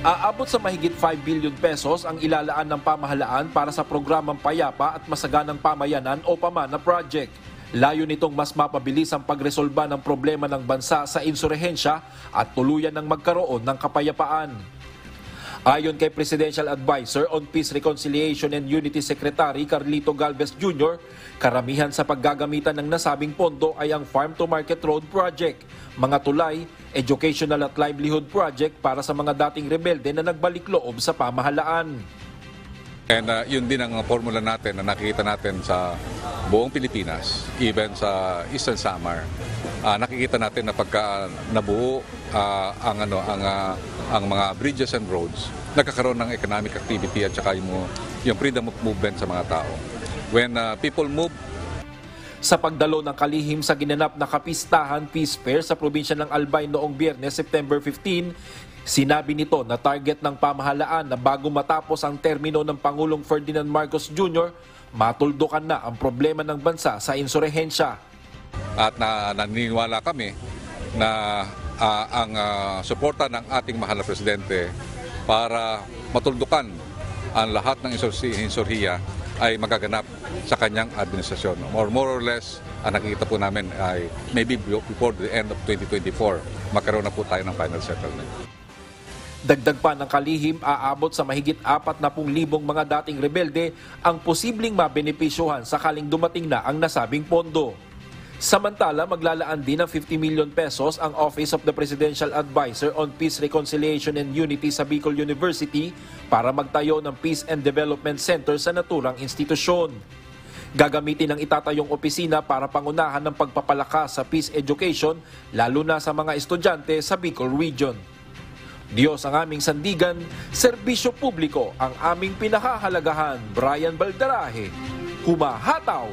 Aabot sa mahigit 5 billion pesos ang ilalaan ng pamahalaan para sa programang Payapa at Masaganang Pamayanan o PAMANA project. Layo nitong mas mapabilis ang pagresolba ng problema ng bansa sa insurhensya at tuluyan ng magkaroon ng kapayapaan. Ayon kay Presidential Advisor on Peace, Reconciliation and Unity Secretary Carlito Galvez Jr., karamihan sa paggagamitan ng nasabing pondo ay ang Farm to Market Road Project, mga tulay, educational at livelihood project para sa mga dating rebelde na nagbalik loob sa pamahalaan. And yun din ang formula natin na nakikita natin sa buong Pilipinas, even sa Eastern Samar. Nakikita natin na pagka nabuo ang mga bridges and roads, nagkakaroon ng economic activity at saka yung freedom of movement sa mga tao. When people move. Sa pagdalo ng kalihim sa ginanap na kapistahan Peace Fair sa probinsya ng Albay noong Biyernes, September 15, sinabi nito na target ng pamahalaan na bago matapos ang termino ng Pangulong Ferdinand Marcos Jr., matuldukan na ang problema ng bansa sa insurhensya. At naniniwala kami na ang suporta ng ating mahal na Presidente para matuldukan ang lahat ng insurhiya ay magaganap sa kanyang administrasyon. Or more or less, ang nakikita po namin ay maybe before the end of 2024, magkaroon na po tayo ng final settlement. Dagdag pa ng kalihim, aabot sa mahigit 40,000 mga dating rebelde ang posibleng mabenepisyohan sakaling dumating na ang nasabing pondo. Samantala, maglalaan din ng 50 million pesos ang Office of the Presidential Advisor on Peace, Reconciliation and Unity sa Bicol University para magtayo ng Peace and Development Center sa naturang institusyon. Gagamitin ang itatayong opisina para pangunahan ng pagpapalakas sa peace education, lalo na sa mga estudyante sa Bicol Region. Diyos ang aming sandigan, serbisyo publiko ang aming pinakahalagahan. Brian Baldarahe, humahataw!